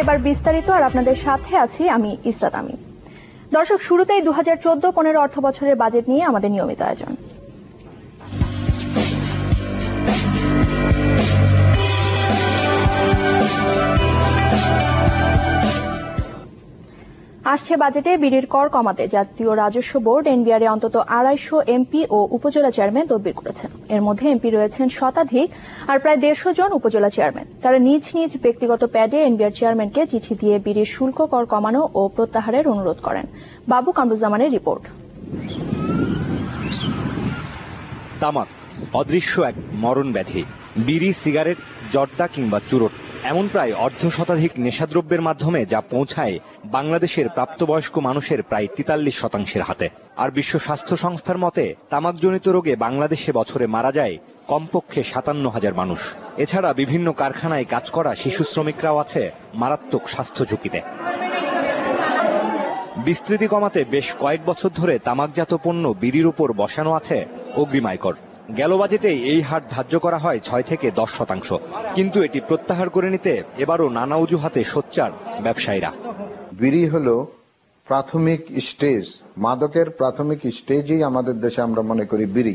এবার বিস্তারিত, আর আপনাদের সাথে আছি আমি ইসরাত আমিন। দর্শক, শুরুতেই 2014-15 অর্থ বছরের বাজেট নিয়ে আমাদের নিয়মিত আয়োজন। আসছে বাজেটে বিড়ির কর কমাতে জাতীয় রাজস্ব বোর্ড এনবিআর অন্তত 250 এমপি ও উপজেলা চেয়ারম্যান তদবির করেছেন। এর মধ্যে এমপি রয়েছেন শতাধিক, আর প্রায় 150 জন উপজেলা চেয়ারম্যান। তারা নিজ নিজ ব্যক্তিগত প্যাডে এনবিআর চেয়ারম্যানকে চিঠি দিয়ে বিড়ির শুল্ক কর কমানো ও প্রত্যাহারের অনুরোধ করেন। বাবু কামরুজ্জামানের রিপোর্ট। তামাক অদৃশ্য এক মরণ ব্যাধি। বিড়ি, সিগারেট, জর্দা কিংবা চুরট, এমন প্রায় অর্ধশতাধিক নেশাদ্রব্যের মাধ্যমে যা পৌঁছায় বাংলাদেশের প্রাপ্তবয়স্ক মানুষের প্রায় 43% হাতে। আর বিশ্ব স্বাস্থ্য সংস্থার মতে তামাকজনিত রোগে বাংলাদেশে বছরে মারা যায় কমপক্ষে 57,000 মানুষ। এছাড়া বিভিন্ন কারখানায় কাজ করা শিশু শ্রমিকরাও আছে মারাত্মক স্বাস্থ্য ঝুঁকিতে। বিস্তৃতি কমাতে বেশ কয়েক বছর ধরে তামাকজাত পণ্য বিড়ির উপর বসানো আছে অগ্রিম আয়কর। গেল বাজেটে এই হার ধার্য করা হয় 6 থেকে 10%, কিন্তু এটি প্রত্যাহার করে নিতে এবারও নানা অজুহাতে সোচ্চার ব্যবসায়ীরা। বিড়ি হলো প্রাথমিক স্টেজ, মাদকের প্রাথমিক স্টেজেই আমাদের দেশে আমরা মনে করি বিড়ি।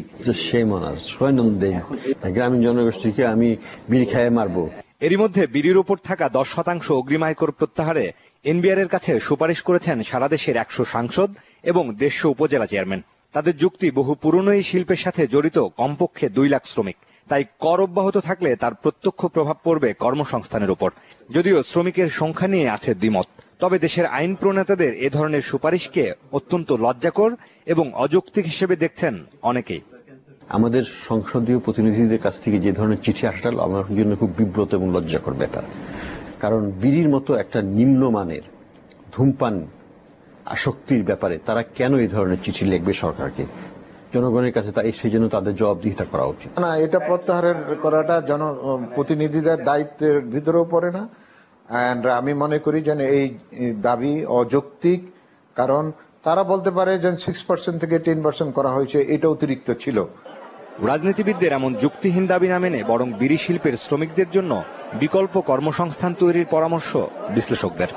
গ্রামীণ জনগোষ্ঠীকে আমি বিড়ি খাইয়ে মারবো। এরই মধ্যে বিড়ির উপর থাকা 10% অগ্রিম আয়কর প্রত্যাহারে এনবিআর এর কাছে সুপারিশ করেছেন সারা দেশের 100 সাংসদ এবং 150 উপজেলা চেয়ারম্যান। তাদের যুক্তি, বহু পুরনো এই শিল্পের সাথে জড়িত কমপক্ষে 2 লাখ শ্রমিক, তাই কর অব্যাহত থাকলে তার প্রত্যক্ষ প্রভাব পড়বে কর্মসংস্থানের উপর। যদিও শ্রমিকের সংখ্যা নিয়ে আছে দ্বিমত, তবে দেশের আইন প্রণেতাদের এ ধরনের সুপারিশকে অত্যন্ত লজ্জাকর এবং অযৌক্তিক হিসেবে দেখছেন অনেকেই। আমাদের সংসদীয় প্রতিনিধিদের কাছ থেকে যে ধরনের চিঠি আসাটা আমার জন্য খুব বিব্রত এবং লজ্জাকর ব্যাপার। কারণ বিড়ির মতো একটা নিম্নমানের ধূমপান আসক্তির ব্যাপারে তারা কেন এই ধরনের চিঠি লিখবে সরকারকে? জনগণের কাছে তাই সেই জন্য তাদের জবাবদিহিতা করা উচিত। না, এটা প্রত্যাহারের করাটা জনপ্রতিনিধিদের দায়িত্বের ভিতরেও পড়ে না। এন্ড আমি মনে করি যে এই দাবি অযৌক্তিক, কারণ তারা বলতে পারে যে 6% থেকে 10% করা হয়েছে, এটা অতিরিক্ত ছিল। রাজনীতিবিদদের এমন যুক্তিহীন দাবি না মেনে বরং বিড়ি শিল্পের শ্রমিকদের জন্য বিকল্প কর্মসংস্থান তৈরির পরামর্শ বিশ্লেষকদের।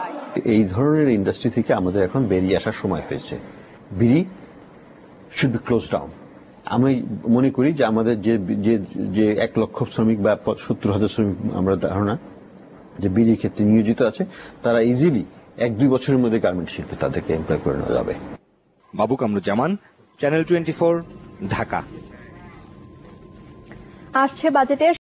এই ধরনের ইন্ডাস্ট্রি থেকে আমাদের এখন বেরিয়ে আসার সময় হয়েছে। বিড়ি শুড বি ক্লোজ ডাউন। আমি মনে করি যে আমাদের যে 1 লক্ষ শ্রমিক বা 70,000 শ্রমিক আমরা ধারণা যে বিড়ির ক্ষেত্রে নিয়োজিত আছে, তারা ইজিলি 1-2 বছরের মধ্যে গার্মেন্ট শিল্পে তাদেরকে এমপ্লয় করে নেওয়া যাবে। বাবু কামরুজ্জামান, চ্যানেল 24, ঢাকা। আসছে বাজেটের